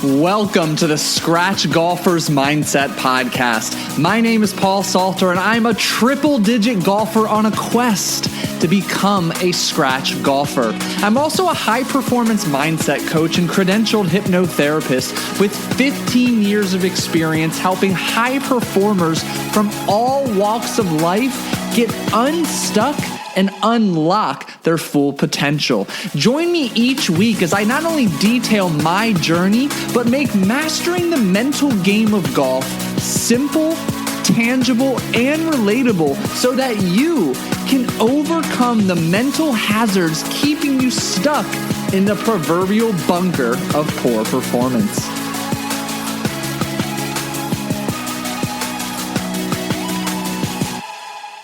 Welcome to the Scratch Golfer's Mindset Podcast. My name is Paul Salter, and I'm a triple-digit golfer on a quest to become a scratch golfer. I'm also a high-performance mindset coach and credentialed hypnotherapist with 15 years of experience helping high performers from all walks of life get unstuck and unlock their full potential. Join me each week as I not only detail my journey, but make mastering the mental game of golf simple, tangible, and relatable so that you can overcome the mental hazards keeping you stuck in the proverbial bunker of poor performance.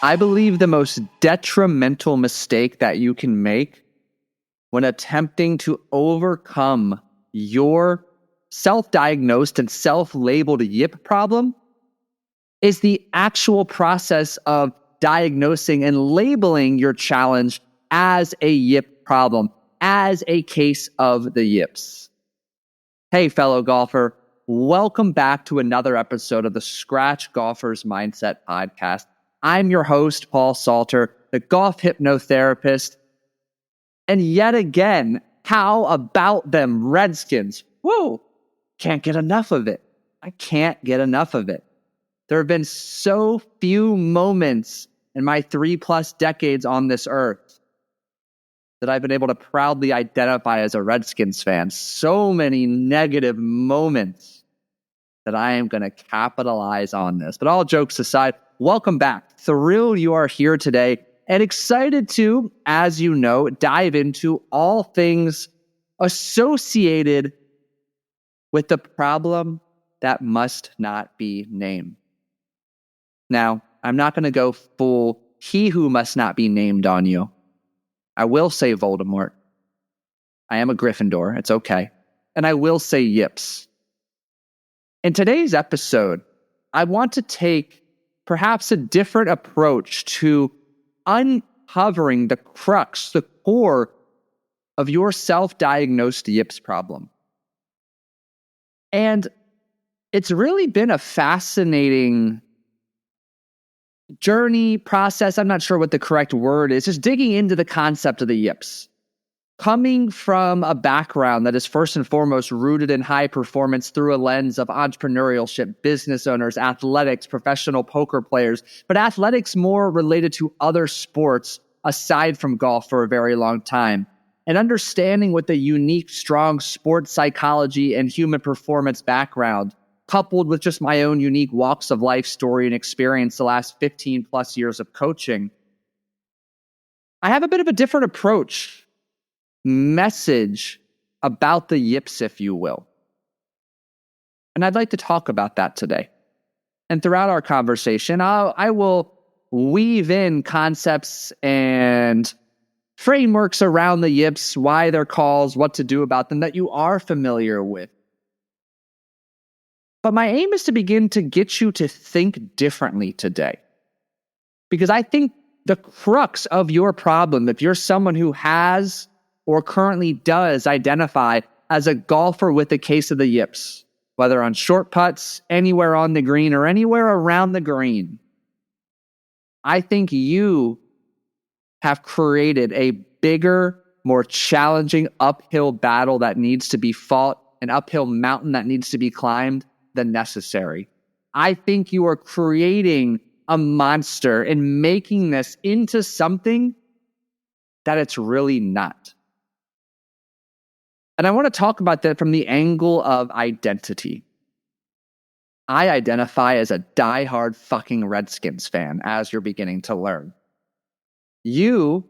I believe the most detrimental mistake that you can make when attempting to overcome your self-diagnosed and self-labeled yip problem is the actual process of diagnosing and labeling your challenge as a yip problem, as a case of the yips. Hey, fellow golfer, welcome back to another episode of the Scratch Golfer's Mindset Podcast. I'm your host, Paul Salter, the golf hypnotherapist. And yet again, how about them Redskins? Whoa, can't get enough of it. I can't get enough of it. There have been so few moments in my 3+ decades on this earth that I've been able to proudly identify as a Redskins fan. So many negative moments that I am going to capitalize on this. But all jokes aside, welcome back. Thrilled you are here today and excited to, as you know, dive into all things associated with the problem that must not be named. Now, I'm not going to go full he who must not be named on you. I will say Voldemort. I am a Gryffindor. It's okay. And I will say Yips. In today's episode, I want to take perhaps a different approach to uncovering the crux, the core of your self-diagnosed yips problem. And it's really been a fascinating journey, process. I'm not sure what the correct word is, just digging into the concept of the yips. Coming from a background that is first and foremost rooted in high performance through a lens of entrepreneurship, business owners, athletics, professional poker players, but athletics more related to other sports aside from golf for a very long time. And understanding with a unique, strong sports psychology and human performance background, coupled with just my own unique walks of life story and experience the last 15+ years of coaching, I have a bit of a different approach, message about the yips, if you will. And I'd like to talk about that today. And throughout our conversation, I will weave in concepts and frameworks around the yips, why they're calls, what to do about them that you are familiar with. But my aim is to begin to get you to think differently today. Because I think the crux of your problem, if you're someone who has or currently does identify as a golfer with a case of the yips, whether on short putts, anywhere on the green, or anywhere around the green, I think you have created a bigger, more challenging uphill battle that needs to be fought, an uphill mountain that needs to be climbed than necessary. I think you are creating a monster and making this into something that it's really not. And I want to talk about that from the angle of identity. I identify as a diehard fucking Redskins fan, as you're beginning to learn. You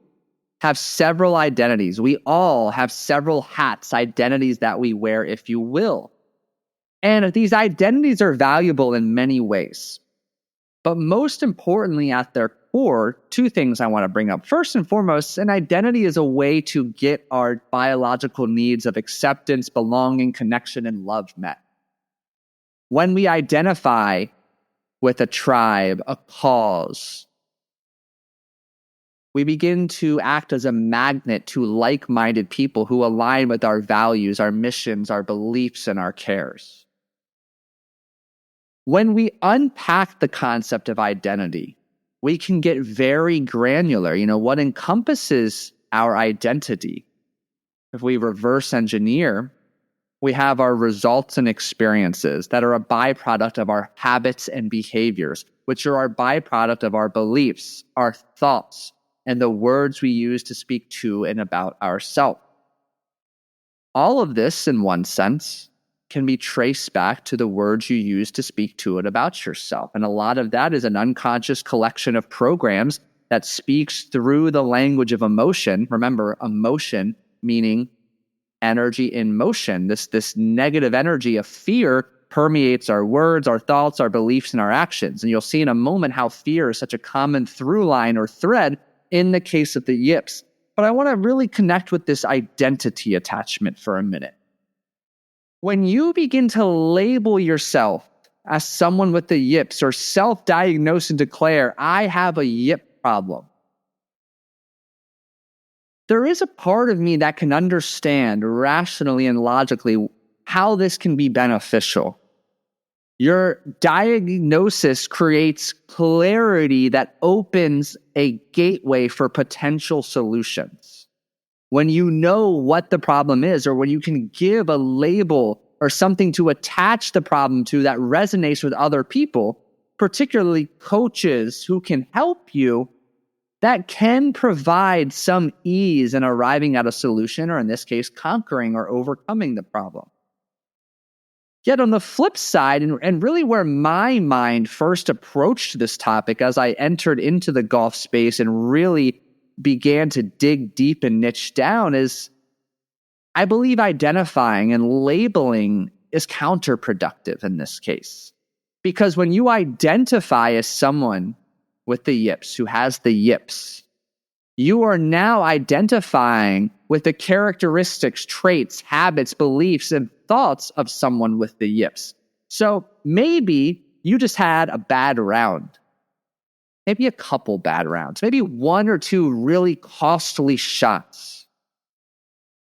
have several identities. We all have several hats, identities that we wear, if you will. And these identities are valuable in many ways. But most importantly, at their core, two things I want to bring up. First and foremost, an identity is a way to get our biological needs of acceptance, belonging, connection, and love met. When we identify with a tribe, a cause, We begin to act as a magnet to like-minded people who align with our values, our missions, our beliefs, and our cares. When we unpack the concept of identity, we can get very granular. What encompasses our identity? If we reverse engineer, we have our results and experiences that are a byproduct of our habits and behaviors, which are our byproduct of our beliefs, our thoughts, and the words we use to speak to and about ourselves. All of this, in one sense, can be traced back to the words you use to speak to and about yourself. And a lot of that is an unconscious collection of programs that speaks through the language of emotion. Remember, emotion meaning energy in motion. This negative energy of fear permeates our words, our thoughts, our beliefs, and our actions. And you'll see in a moment how fear is such a common through line or thread in the case of the yips. But I want to really connect with this identity attachment for a minute. When you begin to label yourself as someone with the yips or self-diagnose and declare, I have a yip problem, there is a part of me that can understand rationally and logically how this can be beneficial. Your diagnosis creates clarity that opens a gateway for potential solutions. When you know what the problem is, or when you can give a label or something to attach the problem to that resonates with other people, particularly coaches who can help you, that can provide some ease in arriving at a solution, or in this case, conquering or overcoming the problem. Yet on the flip side, and really where my mind first approached this topic as I entered into the golf space and really began to dig deep and niche down, is I believe identifying and labeling is counterproductive in this case. Because when you identify as someone with the yips, who has the yips, you are now identifying with the characteristics, traits, habits, beliefs, and thoughts of someone with the yips. So maybe you just had a bad round, maybe a couple bad rounds, maybe one or two really costly shots.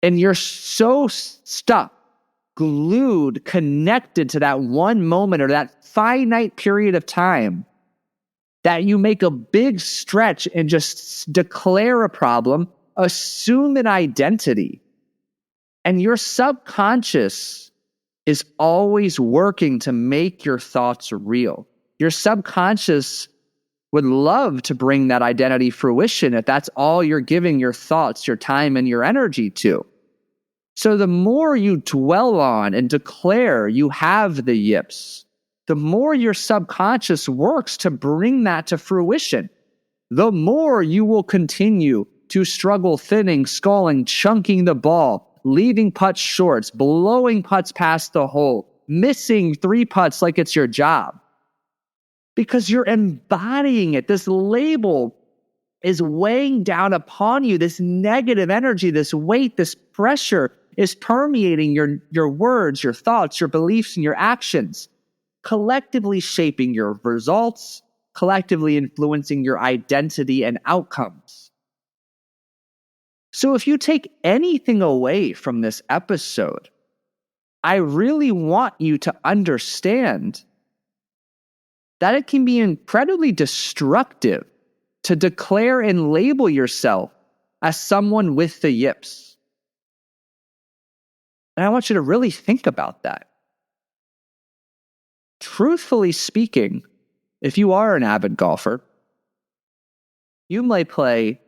And you're so stuck, glued, connected to that one moment or that finite period of time that you make a big stretch and just declare a problem, assume an identity. And your subconscious is always working to make your thoughts real. Your subconscious would love to bring that identity fruition if that's all you're giving your thoughts, your time, and your energy to. So the more you dwell on and declare you have the yips, the more your subconscious works to bring that to fruition. The more you will continue to struggle thinning, sculling, chunking the ball, leaving putts shorts, blowing putts past the hole, missing 3 putts like it's your job. Because you're embodying it. This label is weighing down upon you. This negative energy, this weight, this pressure is permeating your words, your thoughts, your beliefs, and your actions, collectively shaping your results, collectively influencing your identity and outcomes. So if you take anything away from this episode, I really want you to understand that it can be incredibly destructive to declare and label yourself as someone with the yips. And I want you to really think about that. Truthfully speaking, if you are an avid golfer, you may play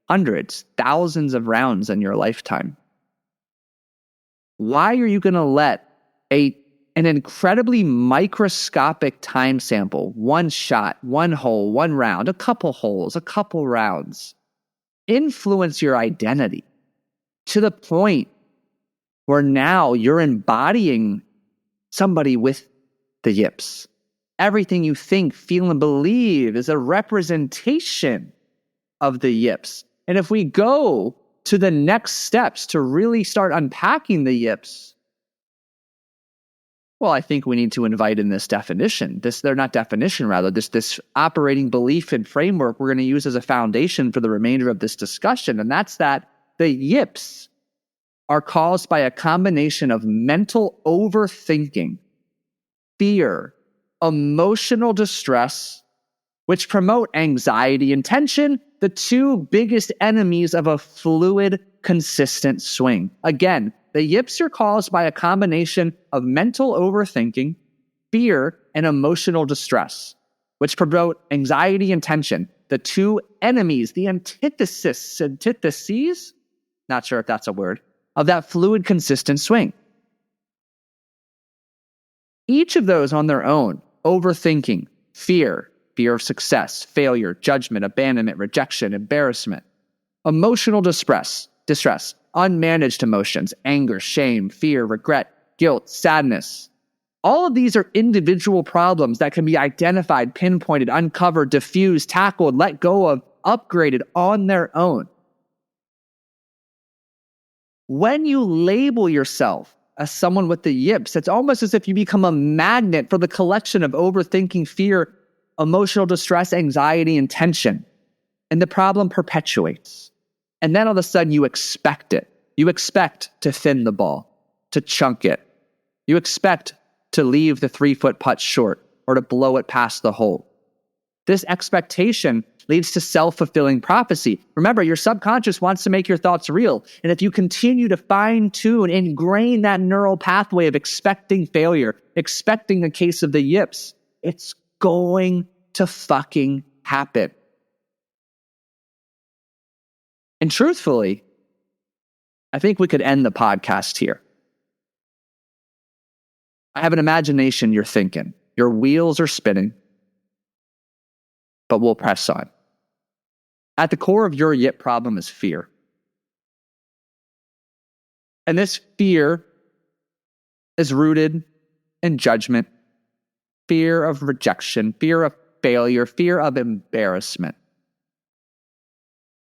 hundreds, thousands of rounds in your lifetime. Why are you going to let an incredibly microscopic time sample, one shot, one hole, one round, a couple holes, a couple rounds, influence your identity to the point where now you're embodying somebody with the yips? Everything you think, feel, and believe is a representation of the yips. And if we go to the next steps to really start unpacking the yips, Well, I think we need to invite in this operating belief and framework we're going to use as a foundation for the remainder of this discussion. And that's that the yips are caused by a combination of mental overthinking, fear, emotional distress, which promote anxiety and tension, the two biggest enemies of a fluid, consistent swing. Again, the yips are caused by a combination of mental overthinking, fear, and emotional distress, which promote anxiety and tension, the two enemies, the antitheses, not sure if that's a word, of that fluid, consistent swing. Each of those on their own, overthinking, fear of success, failure, judgment, abandonment, rejection, embarrassment, emotional distress, unmanaged emotions, anger, shame, fear, regret, guilt, sadness. All of these are individual problems that can be identified, pinpointed, uncovered, diffused, tackled, let go of, upgraded on their own. When you label yourself as someone with the yips, it's almost as if you become a magnet for the collection of overthinking, fear, emotional distress, anxiety, and tension. And the problem perpetuates. And then all of a sudden you expect it. You expect to thin the ball, to chunk it. You expect to leave the 3-foot putt short or to blow it past the hole. This expectation leads to self-fulfilling prophecy. Remember, your subconscious wants to make your thoughts real. And if you continue to fine-tune, ingrain that neural pathway of expecting failure, expecting a case of the yips, it's going to fucking happen. And truthfully, I think we could end the podcast here. I have an imagination you're thinking. Your wheels are spinning. But we'll press on. At the core of your yip problem is fear. And this fear is rooted in judgment, fear of rejection, fear of failure, fear of embarrassment.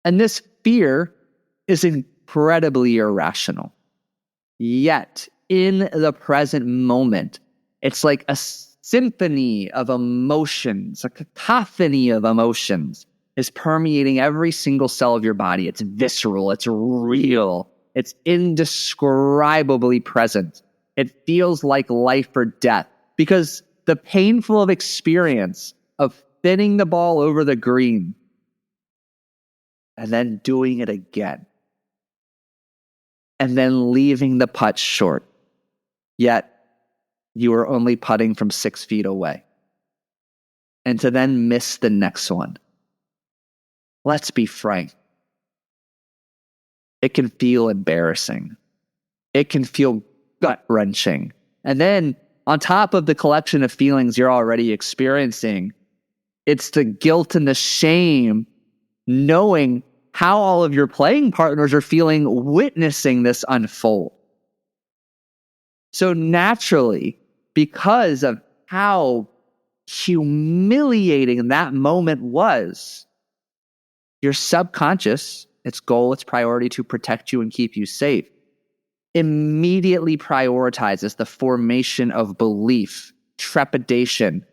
And this fear is incredibly irrational. Yet, in the present moment, it's like a symphony of emotions, a cacophony of emotions is permeating every single cell of your body. It's visceral, it's real, it's indescribably present. It feels like life or death because the painful experience of thinning the ball over the green and then doing it again and then leaving the putt short, yet you are only putting from 6 feet away, and to then miss the next one. Let's be frank. It can feel embarrassing. It can feel gut-wrenching. And then, on top of the collection of feelings you're already experiencing, it's the guilt and the shame knowing how all of your playing partners are feeling witnessing this unfold. So naturally, because of how humiliating that moment was, your subconscious, its goal, its priority to protect you and keep you safe, immediately prioritizes the formation of belief, trepidation,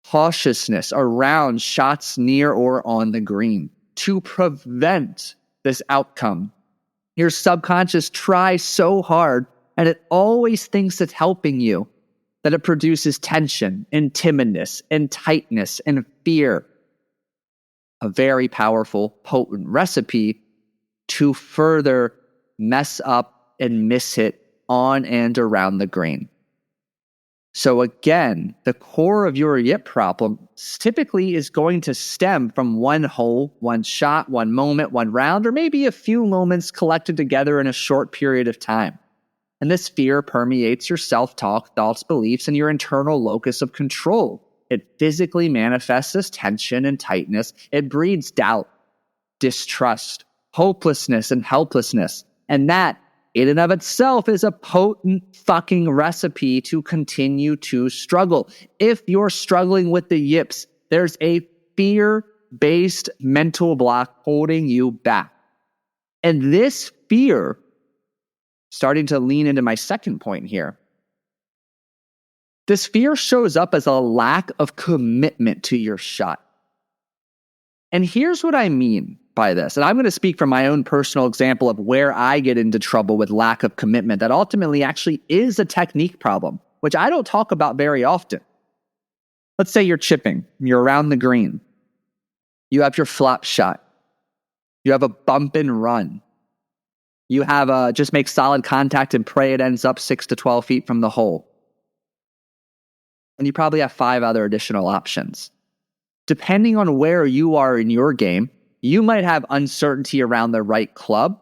cautiousness around shots near or on the green to prevent this outcome. Your subconscious tries so hard, and it always thinks it's helping you, that it produces tension and timidness and tightness and fear. A very powerful, potent recipe to further mess up and miss hit on and around the green. So again, the core of your yip problem typically is going to stem from one hole, one shot, one moment, one round, or maybe a few moments collected together in a short period of time. And this fear permeates your self-talk, thoughts, beliefs, and your internal locus of control. It physically manifests as tension and tightness. It breeds doubt, distrust, hopelessness, and helplessness. And that, in and of itself, is a potent fucking recipe to continue to struggle. If you're struggling with the yips, there's a fear-based mental block holding you back. And this fear, starting to lean into my second point here, This fear shows up as a lack of commitment to your shot. And here's what I mean by this. And I'm going to speak from my own personal example of where I get into trouble with lack of commitment that ultimately actually is a technique problem, which I don't talk about very often. Let's say you're chipping, you're around the green. You have your flop shot. You have a bump and run. You have just make solid contact and pray it ends up 6 to 12 feet from the hole. And you probably have 5 other additional options. Depending on where you are in your game, you might have uncertainty around the right club.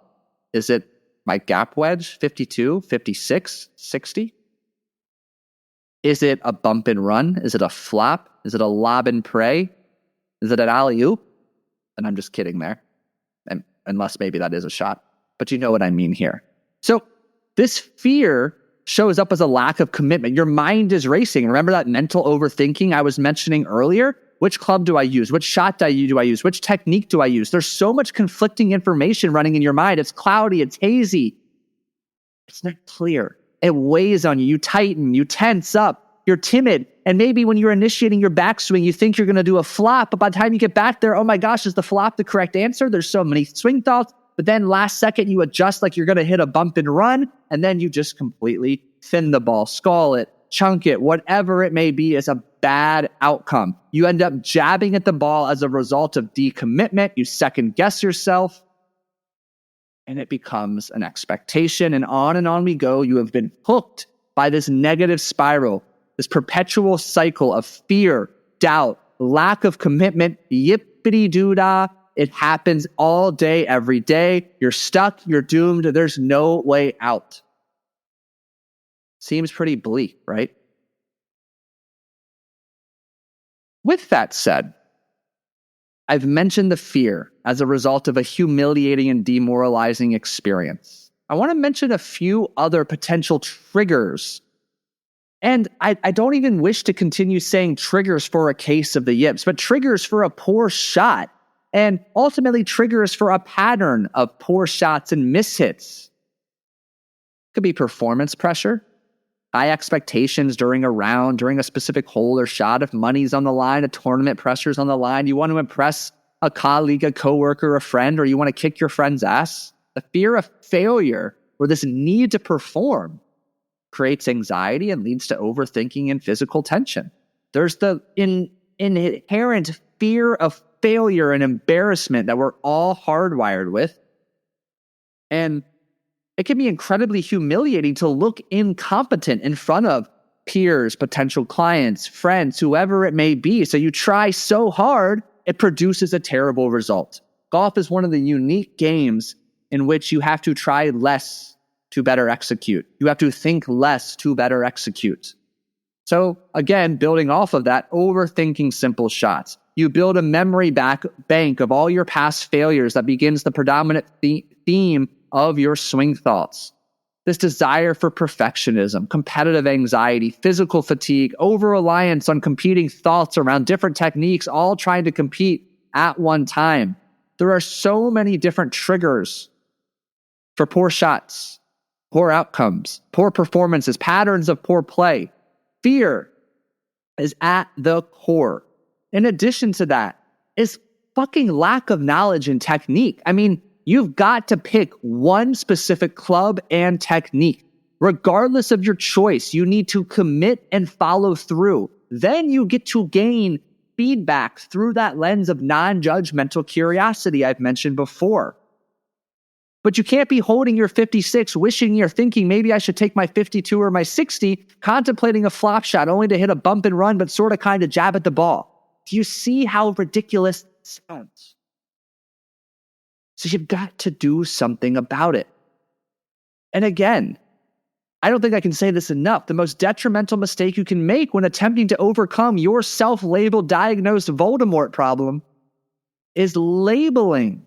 Is it my gap wedge, 52, 56, 60? Is it a bump and run? Is it a flop? Is it a lob and pray? Is it an alley-oop? And I'm just kidding there. And unless maybe that is a shot. But you know what I mean here. So this fear shows up as a lack of commitment. Your mind is racing. Remember that mental overthinking I was mentioning earlier? Which club do I use? Which shot do I use? Which technique do I use? There's so much conflicting information running in your mind. It's cloudy. It's hazy. It's not clear. It weighs on you. You tighten. You tense up. You're timid. And maybe when you're initiating your backswing, you think you're going to do a flop. But by the time you get back there, oh my gosh, is the flop the correct answer? There's so many swing thoughts. But then last second, you adjust like you're going to hit a bump and run. And then you just completely thin the ball, skull it, chunk it, whatever it may be is a bad outcome. You end up jabbing at the ball as a result of decommitment. You second guess yourself. And it becomes an expectation. And on we go. You have been hooked by this negative spiral, this perpetual cycle of fear, doubt, lack of commitment, yippity-doo-dah. It happens all day, every day. You're stuck. You're doomed. There's no way out. Seems pretty bleak, right? With that said, I've mentioned the fear as a result of a humiliating and demoralizing experience. I want to mention a few other potential triggers. And I don't even wish to continue saying triggers for a case of the yips, but triggers for a poor shot. And ultimately triggers for a pattern of poor shots and mishits. Could be performance pressure, high expectations during a round, during a specific hole or shot. If money's on the line, a tournament pressure's on the line, you want to impress a colleague, a coworker, a friend, or you want to kick your friend's ass. The fear of failure or this need to perform creates anxiety and leads to overthinking and physical tension. There's the inherent fear of failure and embarrassment that we're all hardwired with. And it can be incredibly humiliating to look incompetent in front of peers, potential clients, friends, whoever it may be. So you try so hard, it produces a terrible result. Golf is one of the unique games in which you have to try less to better execute. You have to think less to better execute. So again, building off of that, overthinking simple shots. You build a memory bank of all your past failures that begins the predominant theme of your swing thoughts. This desire for perfectionism, competitive anxiety, physical fatigue, over-reliance on competing thoughts around different techniques, all trying to compete at one time. There are so many different triggers for poor shots, poor outcomes, poor performances, patterns of poor play. Fear is at the core. In addition to that, is fucking lack of knowledge and technique. I mean, you've got to pick one specific club and technique. Regardless of your choice, you need to commit and follow through. Then you get to gain feedback through that lens of non-judgmental curiosity I've mentioned before. But you can't be holding your 56, wishing you're thinking, maybe I should take my 52 or my 60, contemplating a flop shot only to hit a bump and run, but sort of kind of jab at the ball. Do you see how ridiculous it sounds? So you've got to do something about it. And again, I don't think I can say this enough. The most detrimental mistake you can make when attempting to overcome your self-labeled diagnosed Voldemort problem is labeling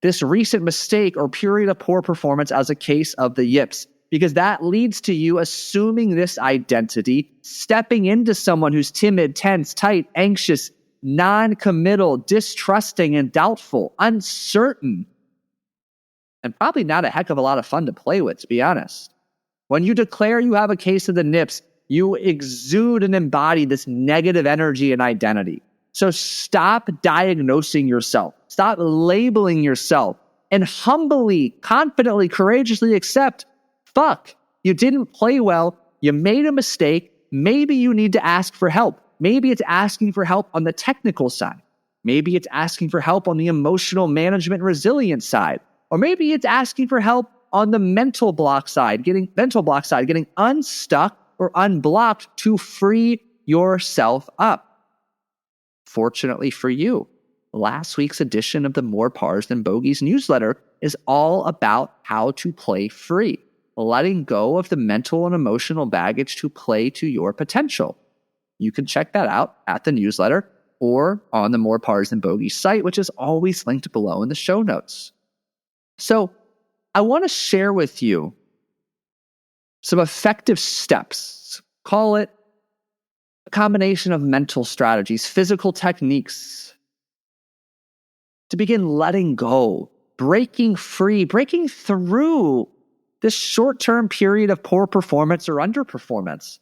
this recent mistake or period of poor performance as a case of the yips, because that leads to you assuming this identity, stepping into someone who's timid, tense, tight, anxious, non-committal, distrusting, and doubtful, uncertain, and probably not a heck of a lot of fun to play with, to be honest. When you declare you have a case of the nips, You exude and embody this negative energy and identity. So stop diagnosing yourself. Stop labeling yourself and humbly, confidently, courageously accept, fuck, you didn't play well. You made a mistake. Maybe you need to ask for help. Maybe it's asking for help on the technical side. Maybe it's asking for help on the emotional management resilience side. Or maybe it's asking for help on the mental block side, getting unstuck or unblocked to free yourself up. Fortunately for you, last week's edition of the More Pars Than Bogeys newsletter is all about how to play free, letting go of the mental and emotional baggage to play to your potential. You can check that out at the newsletter or on the More Pars Than Bogeys site, which is always linked below in the show notes. So I want to share with you some effective steps. Call it a combination of mental strategies, physical techniques to begin letting go, breaking free, breaking through this short-term period of poor performance or underperformance.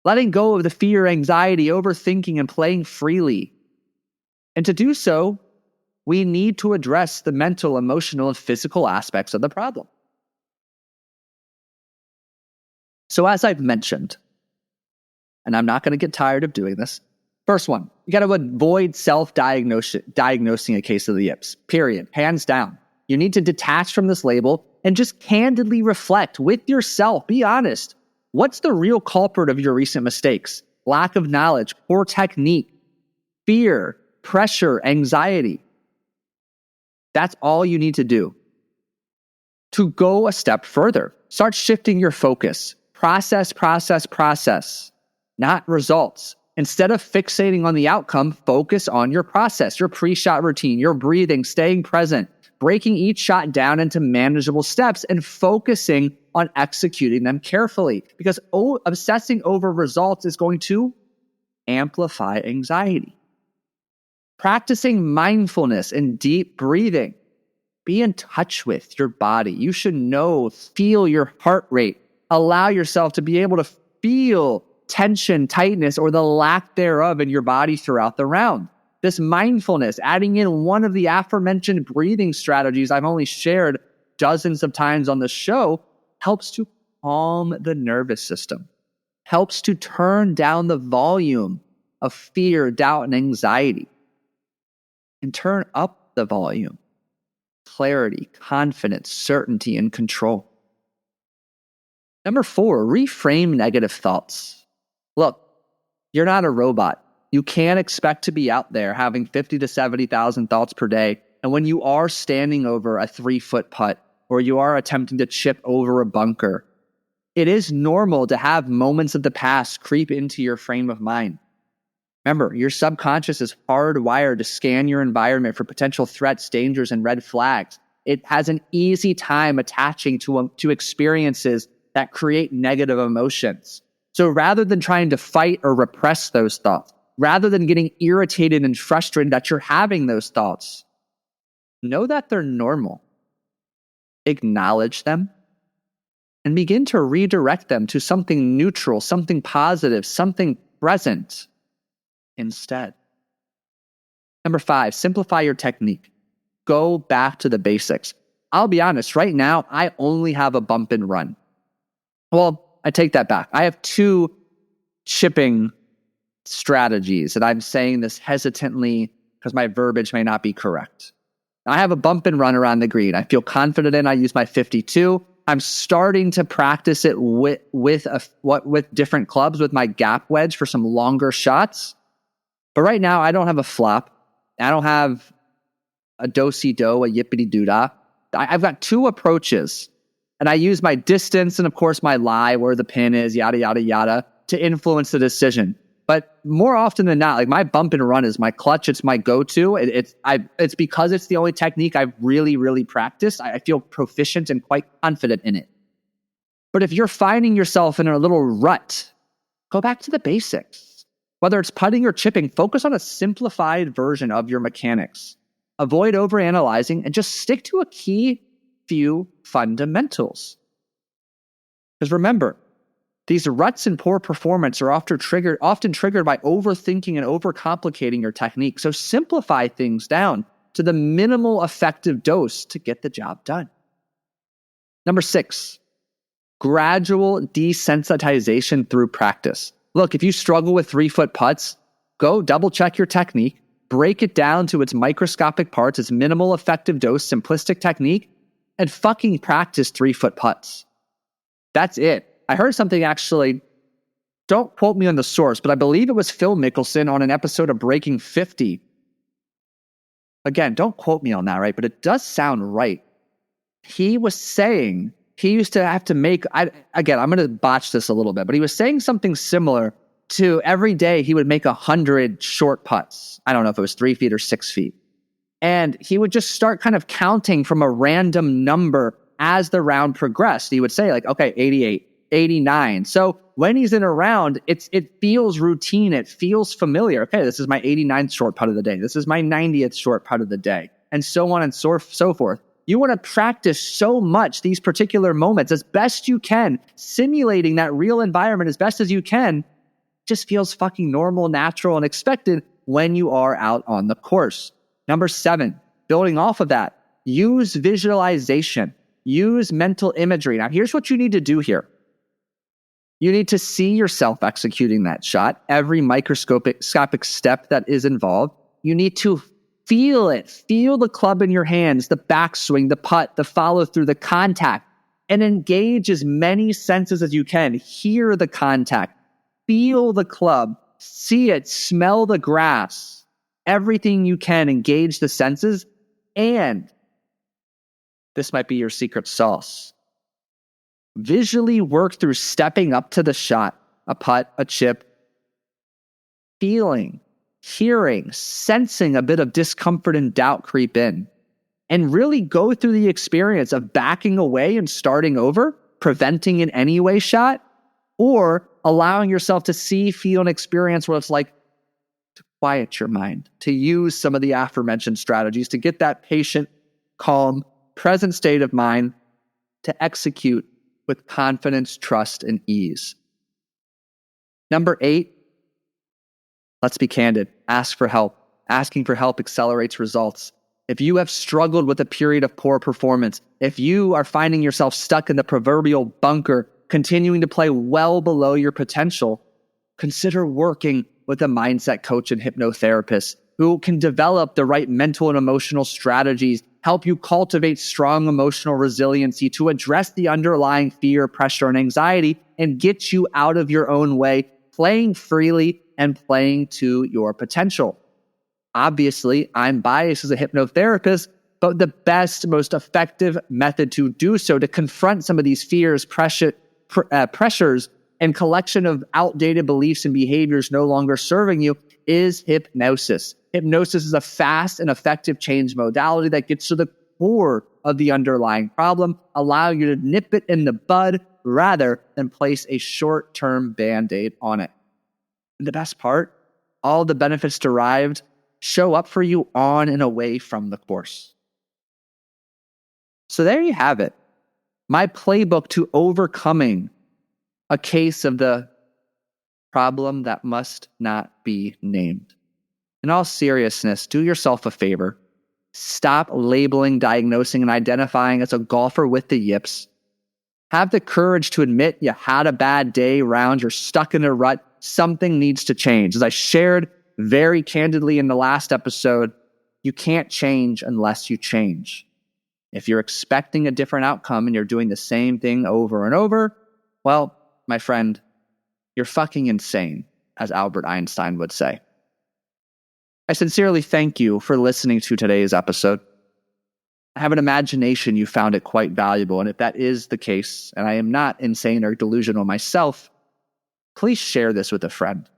Letting go of the fear, anxiety, overthinking, and playing freely. And to do so, we need to address the mental, emotional, and physical aspects of the problem. So as I've mentioned, and I'm not going to get tired of doing this, first one, you got to avoid self-diagnosing a case of the yips, period, hands down. You need to detach from this label and just candidly reflect with yourself. Be honest. What's the real culprit of your recent mistakes? Lack of knowledge, poor technique, fear, pressure, anxiety. That's all you need to do. To go a step further, start shifting your focus. Process, not results. Instead of fixating on the outcome, focus on your process, your pre-shot routine, your breathing, staying present, breaking each shot down into manageable steps and focusing on executing them carefully. Because obsessing over results is going to amplify anxiety. Practicing mindfulness and deep breathing. Be in touch with your body. You should feel your heart rate. Allow yourself to be able to feel tension, tightness, or the lack thereof in your body throughout the round. This mindfulness, adding in one of the aforementioned breathing strategies I've only shared dozens of times on the show, helps to calm the nervous system, helps to turn down the volume of fear, doubt, and anxiety, and turn up the volume, clarity, confidence, certainty, and control. Number 4, reframe negative thoughts. Look, you're not a robot. You can't expect to be out there having 50 to 70,000 thoughts per day. And when you are standing over a 3-foot putt or you are attempting to chip over a bunker, it is normal to have moments of the past creep into your frame of mind. Remember, your subconscious is hardwired to scan your environment for potential threats, dangers, and red flags. It has an easy time attaching to experiences that create negative emotions. So rather than trying to fight or repress those thoughts, rather than getting irritated and frustrated that you're having those thoughts, know that they're normal. Acknowledge them and begin to redirect them to something neutral, something positive, something present instead. Number 5, simplify your technique. Go back to the basics. I'll be honest, right now, I only have a bump and run. Well, I take that back. I have 2 chipping strategies, and I'm saying this hesitantly because my verbiage may not be correct. I have a bump and run around the green. I feel confident in. I use my 52. I'm starting to practice it with different clubs with my gap wedge for some longer shots. But right now, I don't have a flop. I don't have a do-si-do, a yippity-doo-dah. I've got 2 approaches. And I use my distance and, of course, my lie, where the pin is, yada, yada, yada, to influence the decision. But more often than not, like, my bump and run is my clutch. It's my go-to. It's because it's the only technique I've really, really practiced. I feel proficient and quite confident in it. But if you're finding yourself in a little rut, go back to the basics. Whether it's putting or chipping, focus on a simplified version of your mechanics. Avoid overanalyzing and just stick to a few fundamentals. Because remember, These ruts in poor performance are often triggered by overthinking and overcomplicating your technique. So simplify things down to the minimal effective dose to get the job done. Number 6, gradual desensitization through practice. Look, if you struggle with 3-foot putts, go double check your technique, break it down to its microscopic parts, its minimal effective dose, simplistic technique, and fucking practice 3-foot putts. That's it. I heard something actually, don't quote me on the source, but I believe it was Phil Mickelson on an episode of Breaking 50. Again, don't quote me on that, right? But it does sound right. He was saying he used to have to make, I'm going to botch this a little bit, but he was saying something similar to every day he would make 100 short putts. I don't know if it was 3 feet or 6 feet. And he would just start kind of counting from a random number as the round progressed. He would say like, okay, 88, 89. So when he's in a round, it feels routine. It feels familiar. Okay, this is my 89th short putt of the day. This is my 90th short putt of the day. And so on and so forth. You want to practice so much these particular moments as best you can, simulating that real environment as best as you can. Just feels fucking normal, natural, and expected when you are out on the course. Number 7, building off of that, use visualization, use mental imagery. Now, here's what you need to do here. You need to see yourself executing that shot, every microscopic step that is involved. You need to feel it, feel the club in your hands, the backswing, the putt, the follow through, the contact, and engage as many senses as you can. Hear the contact, feel the club, see it, smell the grass, everything you can, engage the senses. And this might be your secret sauce. Visually work through stepping up to the shot, a putt, a chip, feeling, hearing, sensing a bit of discomfort and doubt creep in, and really go through the experience of backing away and starting over, preventing an anyway shot, or allowing yourself to see, feel, and experience what it's like to quiet your mind, to use some of the aforementioned strategies to get that patient, calm, present state of mind to execute with confidence, trust, and ease. Number 8, let's be candid. Ask for help. Asking for help accelerates results. If you have struggled with a period of poor performance, if you are finding yourself stuck in the proverbial bunker, continuing to play well below your potential, consider working with a mindset coach and hypnotherapist who can develop the right mental and emotional strategies, help you cultivate strong emotional resiliency to address the underlying fear, pressure, and anxiety, and get you out of your own way, playing freely and playing to your potential. Obviously, I'm biased as a hypnotherapist, but the best, most effective method to do so, to confront some of these fears, pressures, and collection of outdated beliefs and behaviors no longer serving you, is hypnosis. Hypnosis is a fast and effective change modality that gets to the core of the underlying problem, allowing you to nip it in the bud rather than place a short-term Band-Aid on it. And the best part, all the benefits derived show up for you on and away from the course. So there you have it. My playbook to overcoming a case of the problem that must not be named. In all seriousness, do yourself a favor. Stop labeling, diagnosing, and identifying as a golfer with the yips. Have the courage to admit you had a bad day, round, you're stuck in a rut. Something needs to change. As I shared very candidly in the last episode, you can't change unless you change. If you're expecting a different outcome and you're doing the same thing over and over, well, my friend, you're fucking insane, as Albert Einstein would say. I sincerely thank you for listening to today's episode. I have an imagination you found it quite valuable, and if that is the case, and I am not insane or delusional myself, please share this with a friend.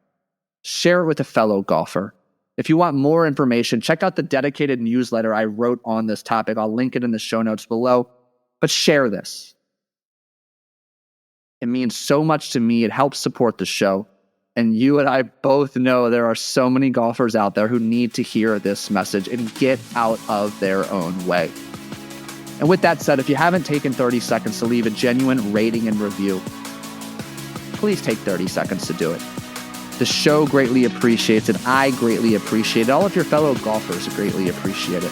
Share it with a fellow golfer. If you want more information, check out the dedicated newsletter I wrote on this topic. I'll link it in the show notes below. But share this. It means so much to me. It helps support the show. And you and I both know there are so many golfers out there who need to hear this message and get out of their own way. And with that said, if you haven't taken 30 seconds to leave a genuine rating and review, please take 30 seconds to do it. The show greatly appreciates it. I greatly appreciate it. All of your fellow golfers greatly appreciate it.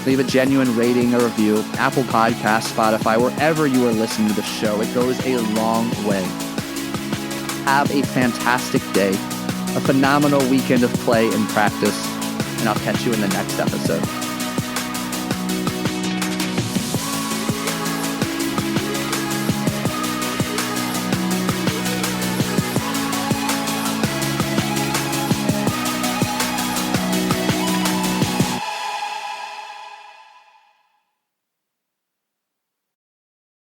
Leave a genuine rating or review. Apple Podcasts, Spotify, wherever you are listening to the show. It goes a long way. Have a fantastic day, a phenomenal weekend of play and practice, and I'll catch you in the next episode.